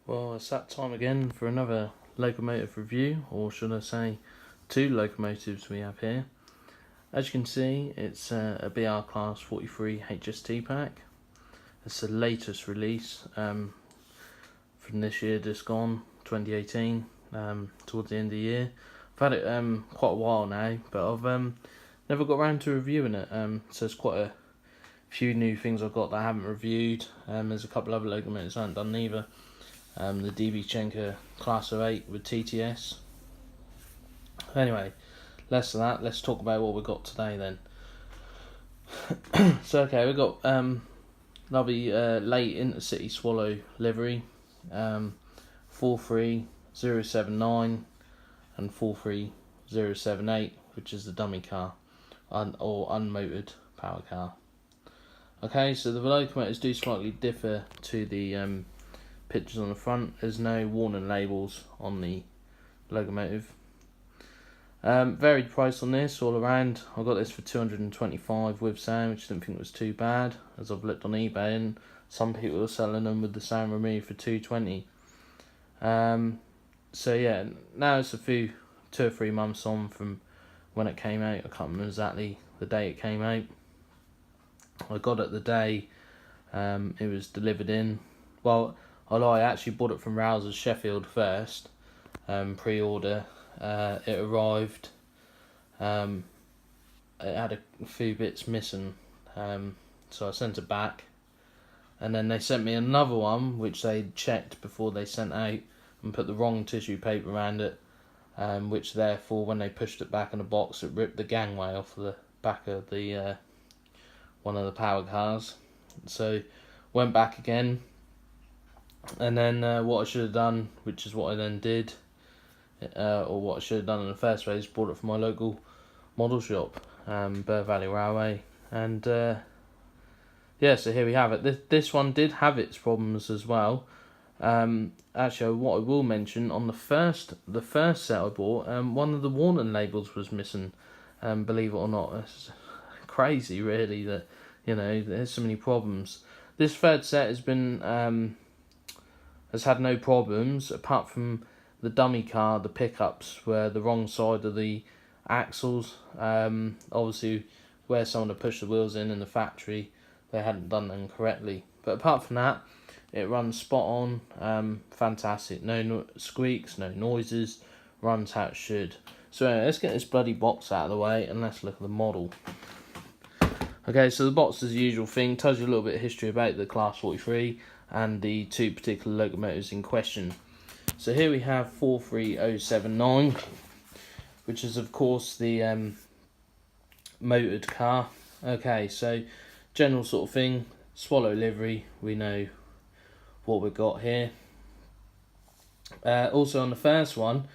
Well, it's that time again for another locomotive review, or should I say, two locomotives we have here. As you can see, it's a BR Class 43 HST pack. It's the latest release from this year, just gone, 2018, towards the end of the year. I've had it quite a while now, but I've never got around to reviewing it, so there's quite a few new things I've got that I haven't reviewed. There's a couple other locomotives I haven't done neither. The DB Chenka Class 08 with TTS. Anyway, less of that, let's talk about what we've got today then. So okay, we've got lovely late Intercity Swallow livery, 43079 and 43078, which is the dummy car, or unmotored power car. Okay, so the locomotives do slightly differ to the pictures on the front. There's no warning labels on the locomotive. Varied price on this all around. I got this for 225 with sound, which I didn't think was too bad, as I've looked on eBay and some people are selling them with the sound removed for 220. So yeah, now it's 2 or 3 months on from when it came out. I can't remember exactly the day it came out. I got it the day it was delivered in. Well, although I actually bought it from Rousers Sheffield first, pre-order. It arrived. It had a few bits missing, so I sent it back, and then they sent me another one which they checked before they sent out and put the wrong tissue paper around it, which therefore when they pushed it back in the box it ripped the gangway off the back of the one of the power cars. So went back again, and then what I should have done, which is what I then did, or what I should have done in the first place, bought it from my local model shop, Burr Valley Railway, and yeah, so here we have it. This one did have its problems as well. Actually, what I will mention, on the first set I bought, one of the warning labels was missing. Believe it or not, it's crazy really that, you know, there's so many problems. This third set has been has had no problems apart from the dummy car. The pickups were the wrong side of the axles. Obviously where someone had pushed the wheels in the factory, they hadn't done them correctly, but apart from that it runs spot on. Fantastic, no squeaks, no noises, runs how it should. So anyway, let's get this bloody box out of the way and let's look at the model. Okay, so the box is the usual thing, tells you a little bit of history about the Class 43 and the two particular locomotives in question. So here we have 43079, which is of course the motored car. Okay, so general sort of thing, Swallow livery, we know what we've got here. Also on the first one,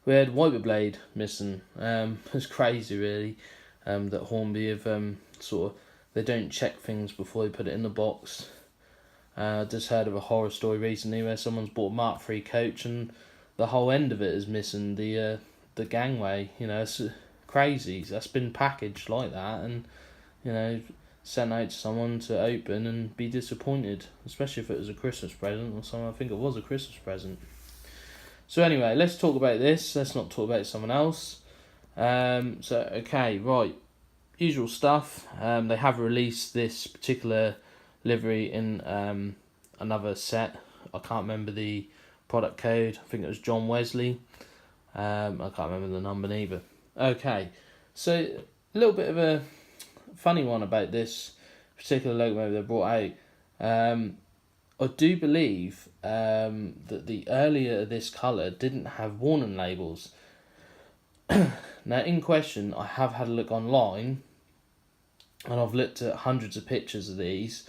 we had wiper blade missing. It's crazy really, that Hornby have sort of, they don't check things before they put it in the box. Just heard of a horror story recently where someone's bought a Mark III coach and the whole end of it is missing, the gangway. You know, it's crazy. That's been packaged like that and, you know, sent out to someone to open and be disappointed, especially if it was a Christmas present or something. I think it was a Christmas present. So anyway, let's talk about this. Let's not talk about someone else. So okay, right, usual stuff. They have released this particular livery in another set. I can't remember the product code. I think it was John Wesley. I can't remember the number either. Okay, so a little bit of a funny one about this particular locomotive they brought out. I do believe that the earlier this colour didn't have warning labels. Now in question, I have had a look online and I've looked at hundreds of pictures of these,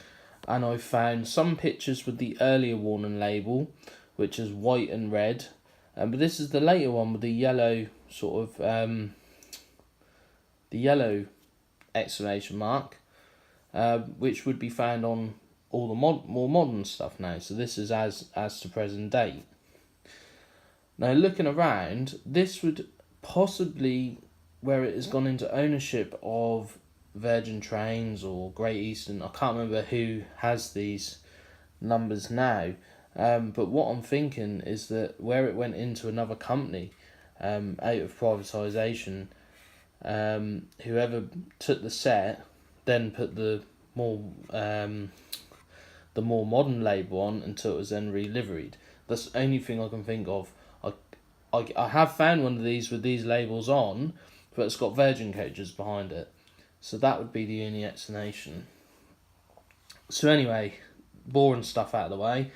and I've found some pictures with the earlier warning label, which is white and red, but this is the later one with the yellow sort of the yellow exclamation mark, which would be found on all the more modern stuff now. So this is as to present date. Now looking around, this would possibly, where it has gone into ownership of Virgin Trains or Great Eastern, I can't remember who has these numbers now, But what I'm thinking is that where it went into another company, out of privatisation, whoever took the set then put the more modern label on until it was then re-liveried. That's the only thing I can think of. I have found one of these with these labels on, but it's got Virgin coaches behind it. So that would be the only explanation. So anyway, boring stuff out of the way.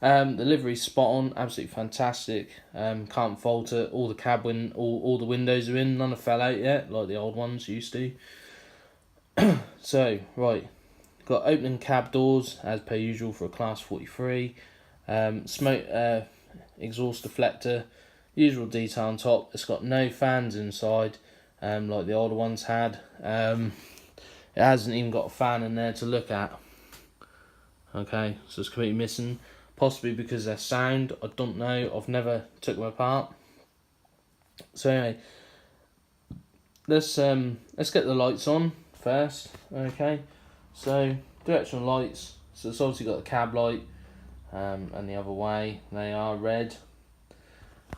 The livery's spot on, absolutely fantastic. Can't fault it. All the all the windows are in. None have fell out yet, like the old ones used to. So right, got opening cab doors as per usual for a class 43. Smoke exhaust deflector, usual detail on top. It's got no fans inside, like the older ones had. It hasn't even got a fan in there to look at. Okay, so it's completely missing. Possibly because they're sound, I don't know. I've never took them apart. So anyway, let's get the lights on first. Okay, so directional lights. So it's obviously got the cab light, and the other way they are red.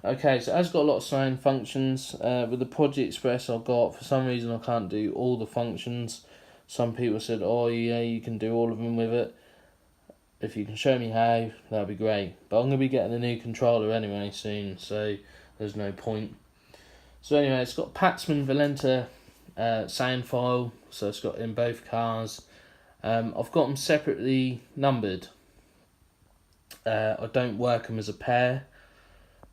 Okay, so it has got a lot of sound functions. With the Project Express I've got, for some reason I can't do all the functions. Some people said, oh yeah, you can do all of them with it. If you can show me how, that'd be great. But I'm going to be getting a new controller anyway soon, so there's no point. So anyway, it's got Paxman Valenta sound file, so it's got in both cars. I've got them separately numbered. I don't work them as a pair,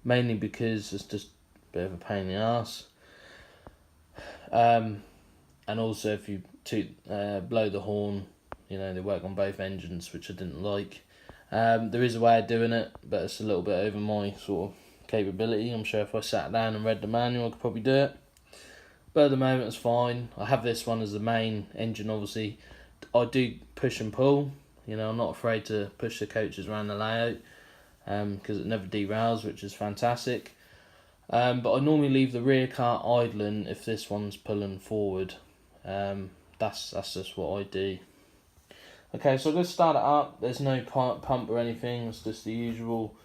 mainly because it's just a bit of a pain in the arse. And also if you blow the horn, you know, they work on both engines, which I didn't like. There is a way of doing it, but it's a little bit over my sort of capability. I'm sure if I sat down and read the manual, I could probably do it. But at the moment, it's fine. I have this one as the main engine, obviously. I do push and pull. You know, I'm not afraid to push the coaches around the layout, because it never derails, which is fantastic. But I normally leave the rear car idling if this one's pulling forward. That's just what I do. Okay, so I'm going to start it up. There's no pump or anything. It's just the usual.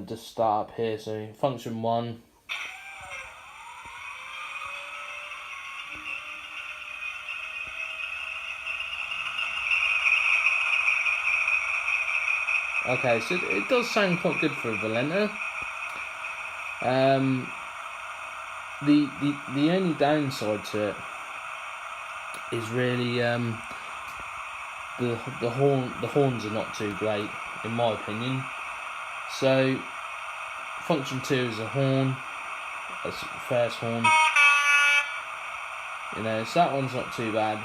Just start up here. So function 1. Okay, so it does sound quite good for a Valenta. The only downside to it is really the horns are not too great in my opinion. So function 2 is a horn. That's the first horn. You know, so that one's not too bad.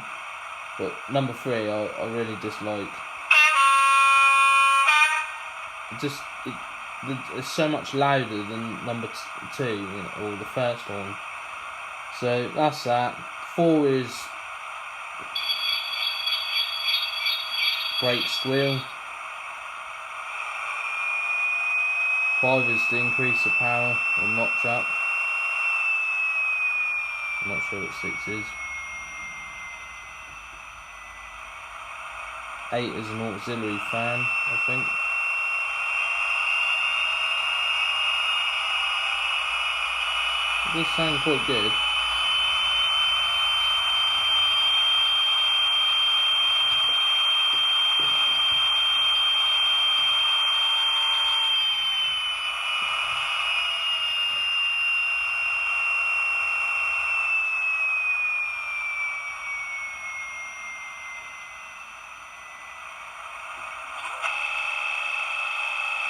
But number 3 I really dislike. It's so much louder than number 2, you know, or the first horn. So that's that. 4 is brake squeal. 5 is to increase the power or notch up. I'm not sure what 6 is. 8 is an auxiliary fan, I think. It does sound quite good.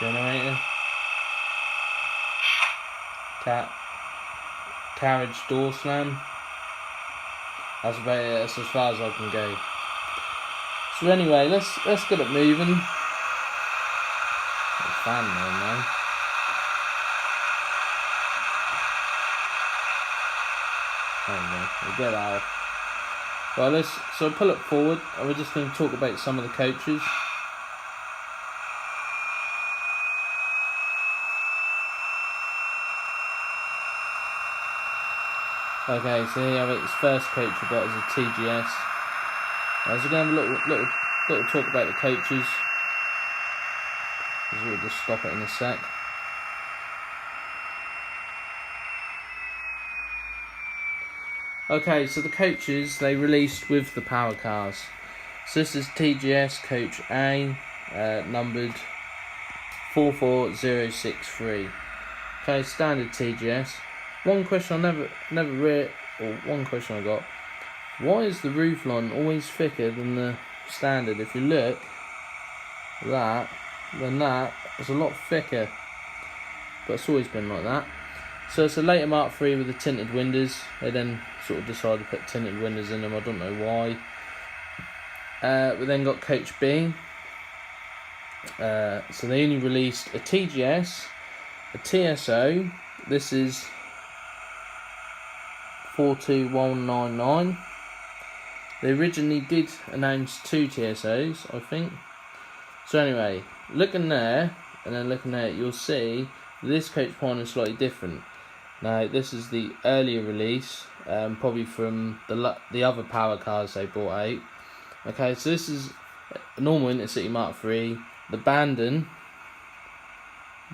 Generator. Carriage door slam. That's about it. That's as far as I can go. So anyway, let's get it moving. The fan there now. We'll get that off. Well, so I'll pull it forward, and we're just going to talk about some of the coaches. Okay, so here we have its first coach we've got is a TGS. So we're going to have a little talk about the coaches. We'll just stop it in a sec. Okay, so the coaches they released with the power cars. So this is TGS coach A, numbered 44063. Okay, standard TGS. One question one question I got: why is the roof line always thicker than the standard? If you look, that is a lot thicker, but it's always been like that. So it's a later Mark III with the tinted windows. They then sort of decided to put tinted windows in them. I don't know why. We then got coach B. So they only released a TGS, a TSO. This is 42199. They originally did announce 2 TSOs, I think. So anyway, looking there and then looking there, you'll see this coach pine is slightly different. Now this is the earlier release, probably from the other power cars they brought out. Okay, so this is a normal Intercity Mark III. The banding,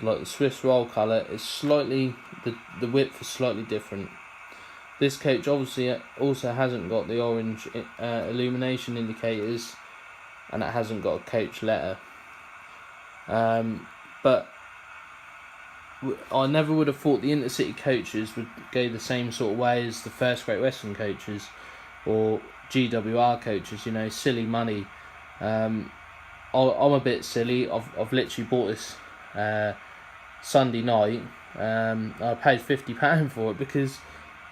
like the Swiss roll colour, is slightly, the width is slightly different. This coach obviously also hasn't got the orange illumination indicators, and it hasn't got a coach letter. But I never would have thought the Intercity coaches would go the same sort of way as the First Great Western coaches or GWR coaches. You know, silly money. I'm a bit silly. I've literally bought this Sunday night. I paid £50 for it because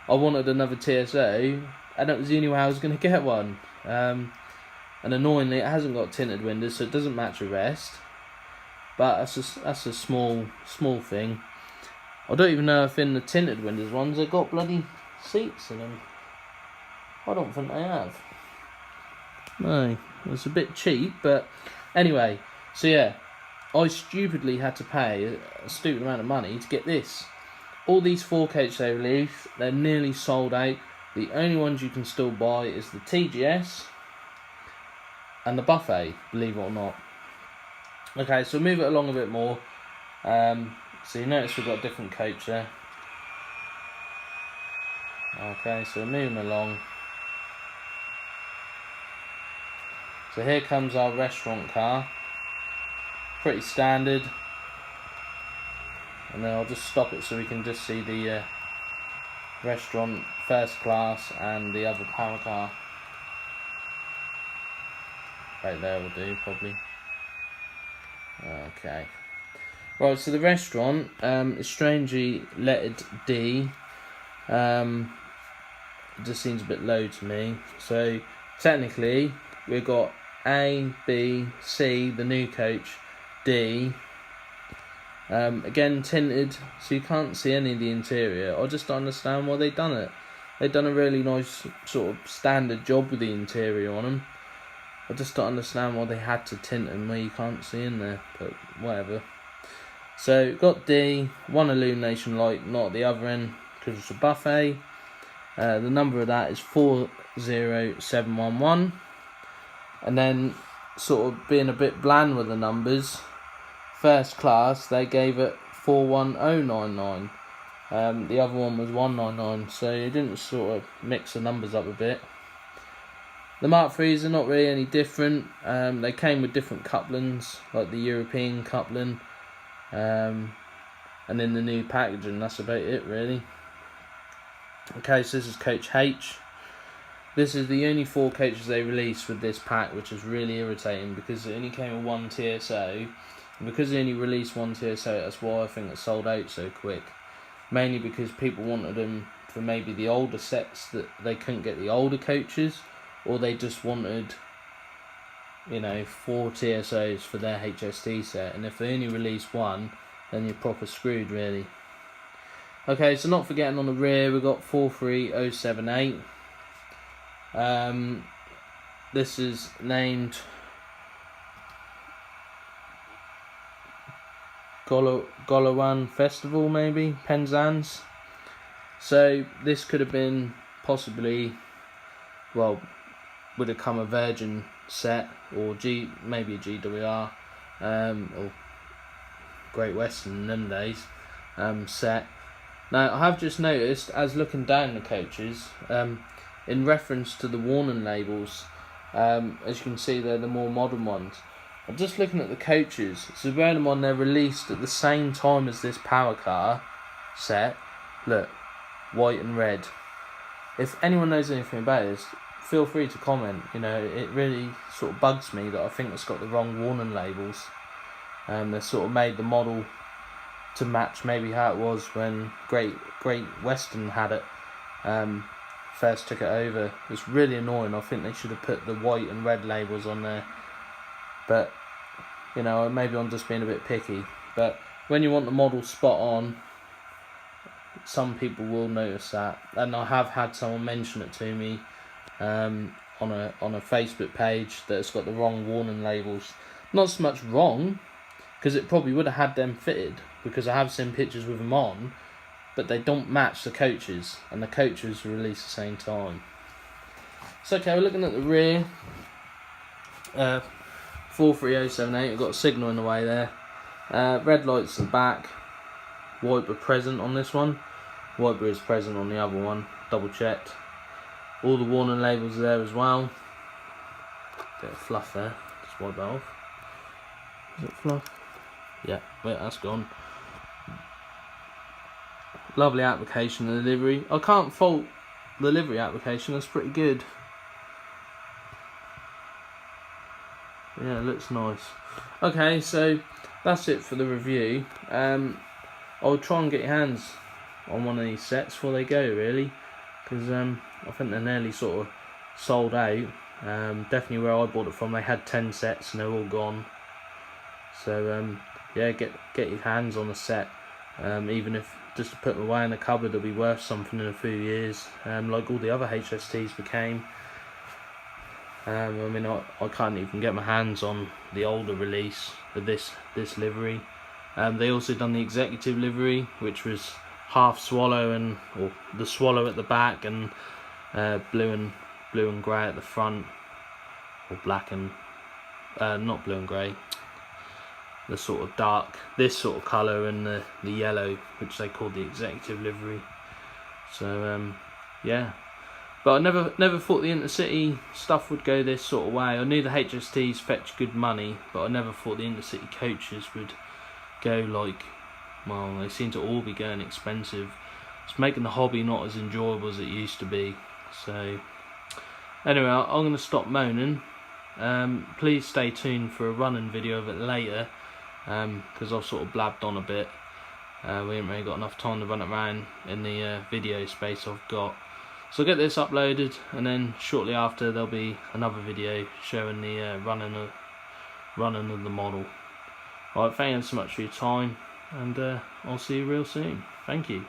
I wanted another TSO, and it was the only way I was going to get one. And annoyingly, it hasn't got tinted windows, so it doesn't match the rest. But that's a small thing. I don't even know if in the tinted windows ones they've got bloody seats in them. I don't think they have. No, it's a bit cheap, but anyway. So yeah, I stupidly had to pay a stupid amount of money to get this. All these 4 coaches they released, they're nearly sold out. The only ones you can still buy is the TGS and the Buffet, believe it or not. Okay, so move it along a bit more. So you notice we've got a different coach there. Okay, so we're moving along. So here comes our restaurant car. Pretty standard. And then I'll just stop it so we can just see the restaurant first class and the other power car. Right there will do, probably. Okay. Right, so the restaurant is strangely lettered D. It just seems a bit low to me. So technically we've got A, B, C, the new coach, D. Again tinted, so you can't see any of the interior. I just don't understand why they've done it. They've done a really nice sort of standard job with the interior on them. I just don't understand why they had to tint them where you can't see in there, but whatever. So got D, 1 illumination light, not at the other end because it's a Buffet. The number of that is 40711. And then sort of being a bit bland with the numbers, first class they gave it 41099. The other one was 199, so it didn't sort of mix the numbers up a bit. The Mark IIIs are not really any different. They came with different couplings, like the European coupling, and in the new packaging. That's about it, really. Okay, so this is coach H. This is the only 4 coaches they released with this pack, which is really irritating because it only came with 1 TSO. And because they only released 1 TSO, that's why I think it sold out so quick. Mainly because people wanted them for maybe the older sets that they couldn't get the older coaches, or they just wanted, you know, 4 TSOs for their HST set. And if they only release 1, then you're proper screwed, really. Okay, so not forgetting on the rear, we've got 43078. This is named Golawan Festival, maybe, Penzance. So this could have been possibly, well, would have come a Virgin set, or maybe a GWR, or Great Western in them days set. Now I have just noticed, as looking down the coaches, in reference to the warning labels, as you can see they're the more modern ones. I'm just looking at the coaches, so bearing in mind they're released at the same time as this power car set. Look, white and red. If anyone knows anything about this, feel free to comment. You know, it really sort of bugs me that I think it's got the wrong warning labels. They sort of made the model to match maybe how it was when Great Western had it, first took it over. It's really annoying. I think they should have put the white and red labels on there. But, you know, maybe I'm just being a bit picky. But when you want the model spot on, some people will notice that. And I have had someone mention it to me on a Facebook page that it's got the wrong warning labels. Not so much wrong, because it probably would have had them fitted, because I have seen pictures with them on, but they don't match the coaches, and the coaches were released at the same time. So okay, we're looking at the rear. 43078, we've got a signal in the way there. Red lights at the back. Wiper present on this one. Wiper is present on the other one. Double checked. All the warning labels are there as well. Bit of fluff there. Just wipe that off. Is it fluff? Yeah, wait, that's gone. Lovely application of the livery. I can't fault the livery application, that's pretty good. Yeah, it looks nice. Okay, so that's it for the review. I'll try and get your hands on one of these sets before they go, really, because I think they're nearly sort of sold out. Definitely where I bought it from, they had 10 sets and they're all gone. So yeah, get your hands on a set, even if just to put them away in the cupboard, they'll be worth something in a few years, like all the other HSTs became. I mean, I can't even get my hands on the older release of this livery. They also done the executive livery, which was half swallow or the swallow at the back, and blue and grey at the front, or black and not blue and grey. The sort of dark, this sort of colour, and the yellow, which they called the executive livery. So yeah. But I never thought the Intercity stuff would go this sort of way. I knew the HSTs fetch good money, but I never thought the Intercity coaches would go like, well, they seem to all be going expensive. It's making the hobby not as enjoyable as it used to be. So anyway, I'm going to stop moaning. Please stay tuned for a running video of it later, because I've sort of blabbed on a bit. We haven't really got enough time to run it around in the video space I've got. So I'll get this uploaded, and then shortly after there'll be another video showing the running of the model. Alright, thank you so much for your time, and I'll see you real soon. Thank you.